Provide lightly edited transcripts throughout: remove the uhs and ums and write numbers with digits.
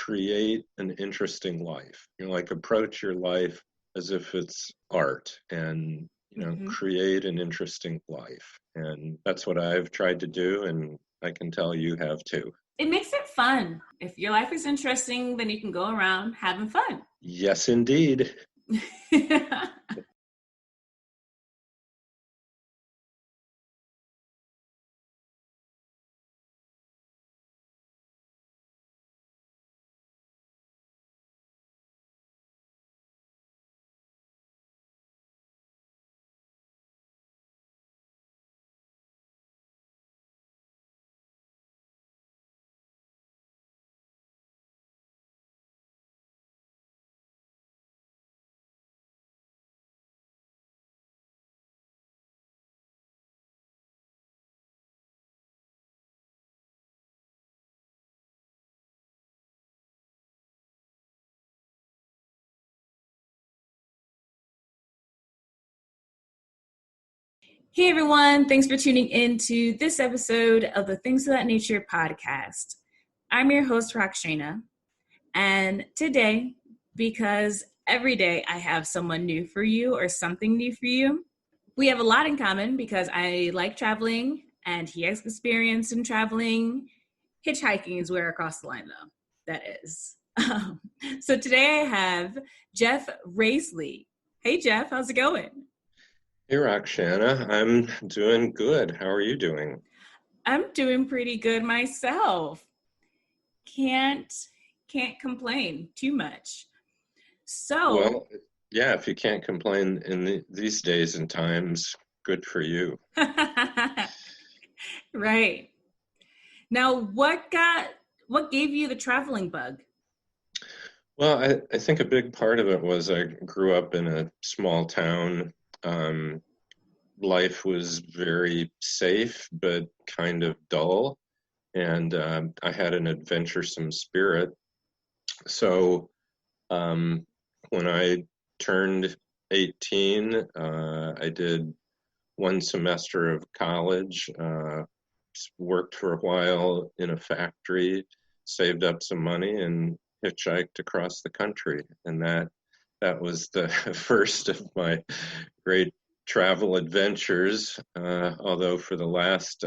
create an interesting life. Like approach your life as if it's art and, create an interesting life. And that's what I've tried to do. And I can tell you have too. It makes it fun. If your life is interesting, then you can go around having fun. Yes, indeed. Hey everyone, thanks for tuning in to this episode of the Things of That Nature podcast. I'm your host, Rockshana, and today, because every day I have someone new for you or something new for you, we have a lot in common because I like traveling and he has experience in traveling. Hitchhiking is where I cross the line though, that is. So today I have Jeff Rasley. Hey Jeff, how's it going? Hey, Rockshana. I'm doing good. How are you doing? I'm doing pretty good myself. Can't complain too much. So, Well, yeah, if you can't complain in these days and times, good for you. Right. Now, what gave you the traveling bug? Well, I think a big part of it was I grew up in a small town. Life was very safe, but kind of dull. And I had an adventuresome spirit. So when I turned 18, I did one semester of college, worked for a while in a factory, saved up some money, and hitchhiked across the country. And that was the first of my great travel adventures, although for the last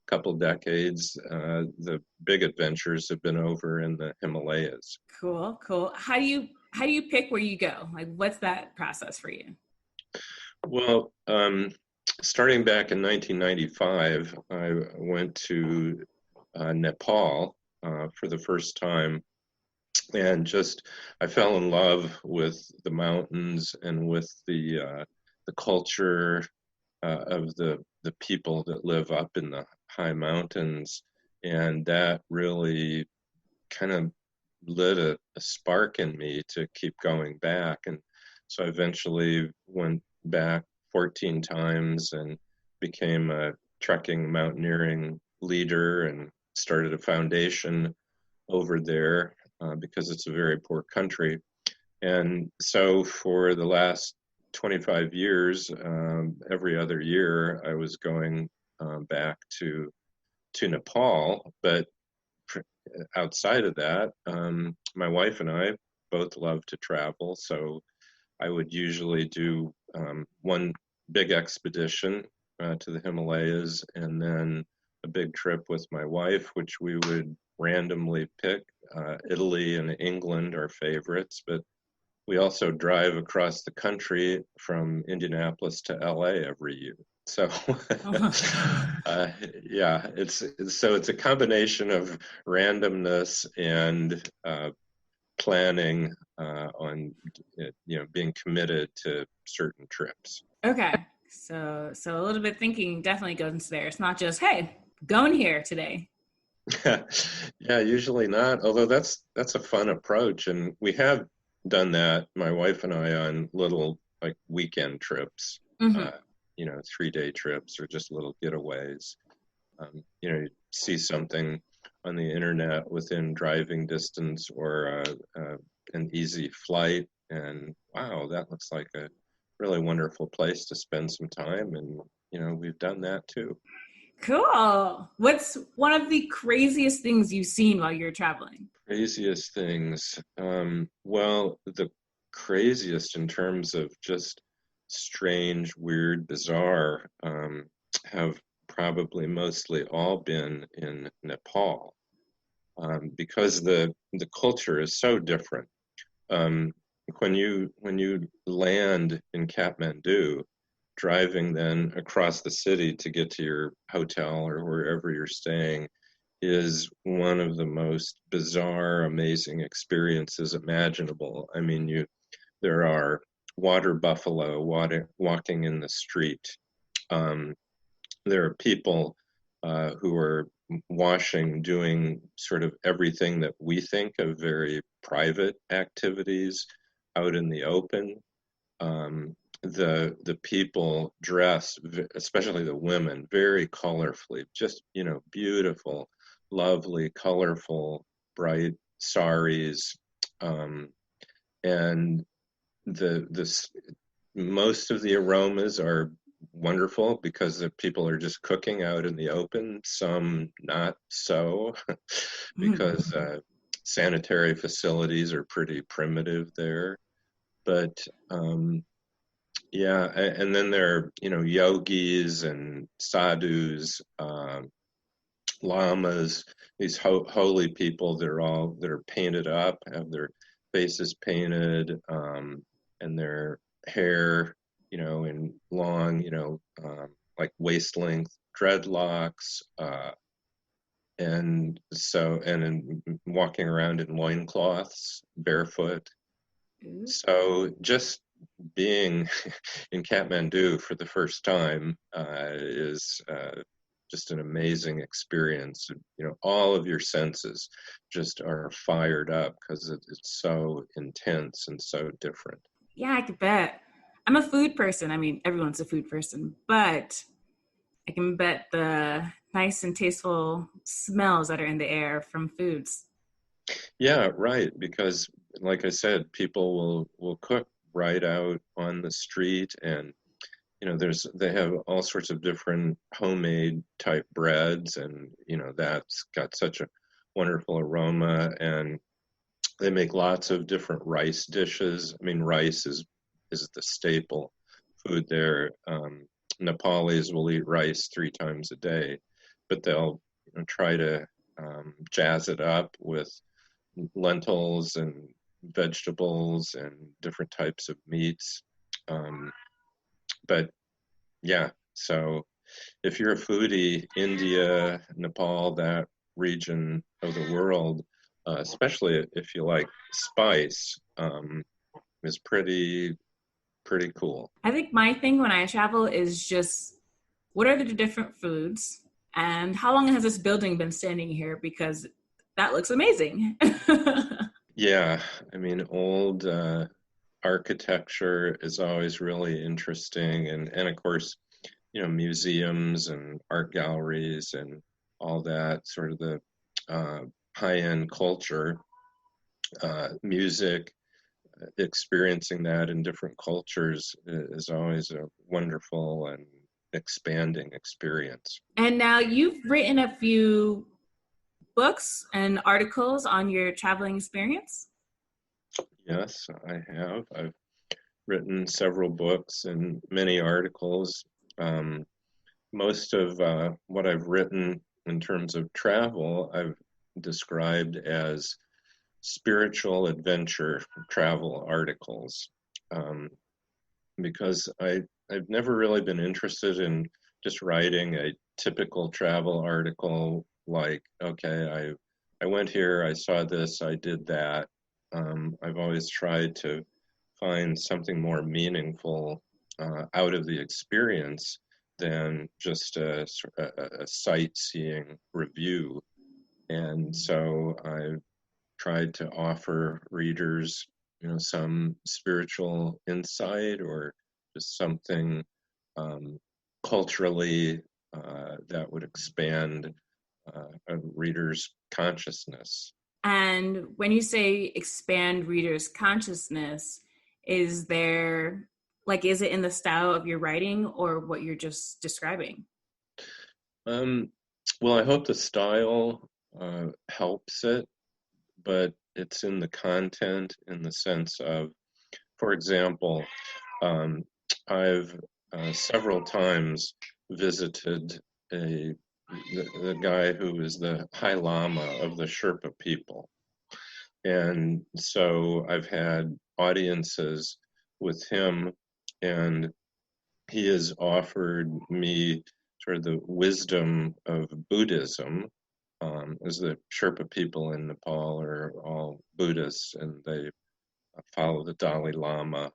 couple decades, the big adventures have been over in the Himalayas. Cool. How do you pick where you go? Like, what's that process for you? Well, starting back in 1995, I went to Nepal for the first time, and I fell in love with the mountains and with the culture of the people that live up in the high mountains, and that really kind of lit a spark in me to keep going back. And so I eventually went back 14 times and became a trekking mountaineering leader and started a foundation over there because it's a very poor country. And so for the last 25 years, every other year, I was going back to Nepal. But outside of that, my wife and I both love to travel. So I would usually do one big expedition to the Himalayas and then a big trip with my wife, which we would randomly pick. Italy and England are favorites, but we also drive across the country from Indianapolis to LA every year. So, yeah, it's a combination of randomness and planning on being committed to certain trips. Okay, so a little bit thinking definitely goes into there. It's not just, hey, going here today. Yeah, usually not. Although that's a fun approach, and we have done that, my wife and I, on little like weekend trips, 3-day trips or just little getaways. You see something on the internet within driving distance or an easy flight, and wow, that looks like a really wonderful place to spend some time. And we've done that too. Cool. What's one of the craziest things you've seen while you're traveling? Craziest things. Well, the craziest in terms of just strange, weird, bizarre, have probably mostly all been in Nepal, because the culture is so different. Um, when you land in Kathmandu, driving then across the city to get to your hotel or wherever you're staying is one of the most bizarre, amazing experiences imaginable. I mean, there are water buffalo walking in the street. Um, there are people who are washing, doing sort of everything that we think of very private activities out in the open. The people dress, especially the women, very colorfully, just beautiful, lovely, colorful, bright saris, um, and the most of the aromas are wonderful because the people are just cooking out in the open. Some not so, because sanitary facilities are pretty primitive there. But yeah, and then there are yogis and sadhus, lamas, these holy people. That are painted up, have their faces painted, and their hair, in long, like waist length dreadlocks, and walking around in loincloths, barefoot. So just being in Kathmandu for the first time is just an amazing experience. All of your senses just are fired up because it's so intense and so different. Yeah, I could bet. I'm a food person. I mean, everyone's a food person, but I can bet the nice and tasteful smells that are in the air from foods. Yeah, right. Because, like I said, people will cook right out on the street, and they have all sorts of different homemade type breads, and that's got such a wonderful aroma. And they make lots of different rice dishes. I mean, rice is the staple food there. Nepalis will eat rice 3 times a day, but they'll try to jazz it up with lentils and vegetables and different types of meats. Um, but yeah, so if you're a foodie, India, Nepal, that region of the world, especially if you like spice, is pretty cool. I think my thing when I travel is just what are the different foods and how long has this building been standing here? Because that looks amazing. Yeah, I mean, old architecture is always really interesting, and of course, museums and art galleries and all that sort of the uh, high-end culture, music, experiencing that in different cultures is always a wonderful and expanding experience. And now you've written a few books and articles on your traveling experience. Yes, I have. I've written several books and many articles. Um, Most of what I've written in terms of travel, I've described as spiritual adventure travel articles, um, because I've never really been interested in just writing a typical travel article like, okay, I went here, I saw this, I did that. I've always tried to find something more meaningful out of the experience than just a sightseeing review. And so I've tried to offer readers, some spiritual insight or just something um, culturally that would expand a reader's consciousness. And when you say expand readers' consciousness, is there is it in the style of your writing or what you're just describing? Um, well, I hope the style helps it, but it's in the content, in the sense of, for example, I've several times visited the guy who is the High Lama of the Sherpa people. And so I've had audiences with him, and he has offered me sort of the wisdom of Buddhism, as the Sherpa people in Nepal are all Buddhists and they follow the Dalai Lama.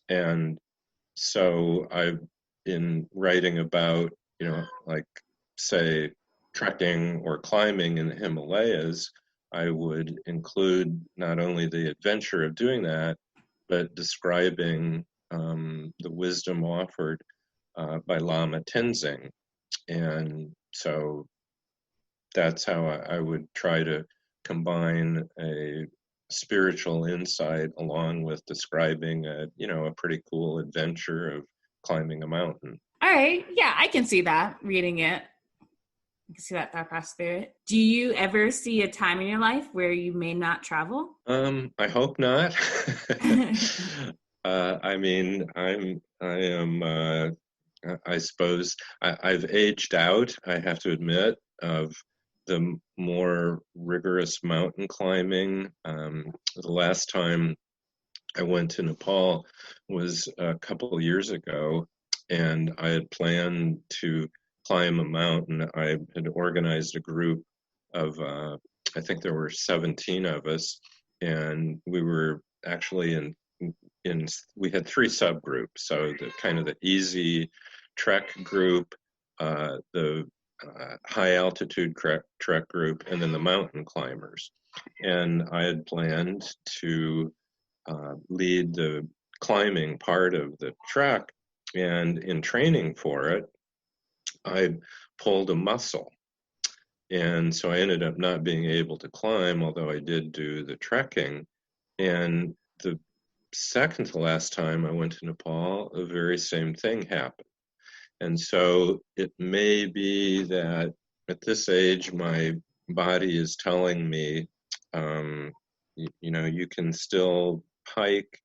And so I've been writing about, like, say, trekking or climbing in the Himalayas. I would include not only the adventure of doing that, but describing the wisdom offered by Lama Tenzing. And so that's how I would try to combine a spiritual insight along with describing a pretty cool adventure of climbing a mountain. All right. Yeah, I can see that reading it. I can see that thought process through it. Do you ever see a time in your life where you may not travel? I hope not. I mean, I suppose I've aged out, I have to admit, of the more rigorous mountain climbing. The last time I went to Nepal was a couple of years ago, and I had planned to climb a mountain. I had organized a group of, I think there were 17 of us, and we were actually we had three subgroups. So the kind of the easy trek group, the high altitude trek group, and then the mountain climbers. And I had planned to lead the climbing part of the trek, and in training for it, I pulled a muscle. And so I ended up not being able to climb, although I did do the trekking. And the second to last time I went to Nepal, the very same thing happened. And so it may be that at this age, my body is telling me, you can still hike,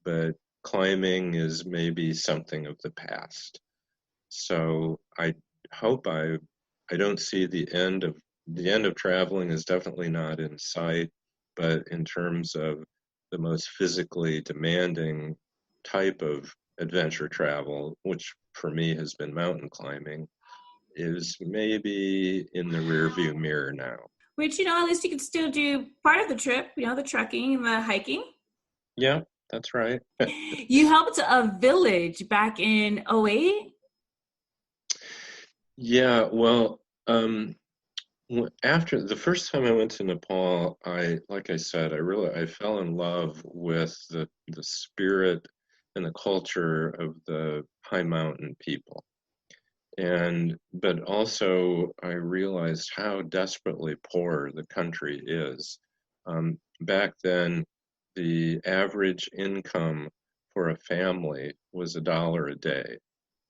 but climbing is maybe something of the past. So I hope I don't see the end of traveling is definitely not in sight, but in terms of the most physically demanding type of adventure travel, which for me has been mountain climbing, is maybe in the rearview mirror now. Which, at least you can still do part of the trip, the trekking and the hiking. Yeah, that's right. You helped a village back in 2008? Yeah, well, after the first time I went to Nepal, like I said, I fell in love with the spirit and the culture of the high mountain people. But also I realized how desperately poor the country is. Back then, the average income for a family was $1 a day.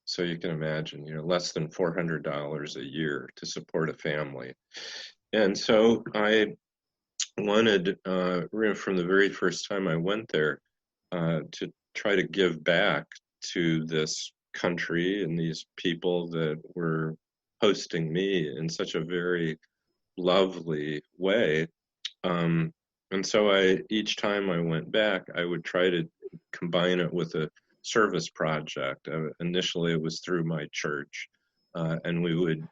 So you can imagine, less than $400 a year to support a family. And so I wanted, from the very first time I went there, to try to give back to this country and these people that were hosting me in such a very lovely way. And so each time I went back, I would try to combine it with a service project. Initially, it was through my church, and we would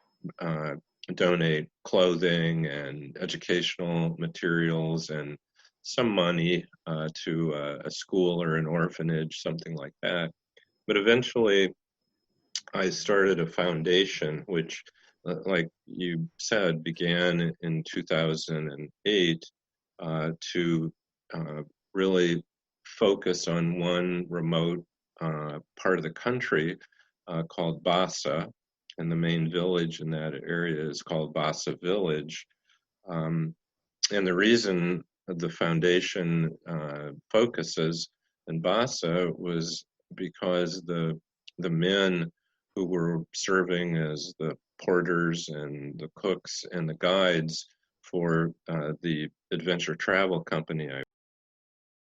donate clothing and educational materials and some money to a school or an orphanage, something like that. But eventually, I started a foundation, which, like you said, began in 2008 to really focus on one remote part of the country called Basa, and the main village in that area is called Basa Village. And the reason the foundation focuses in Basa was because the men who were serving as the porters and the cooks and the guides for the adventure travel company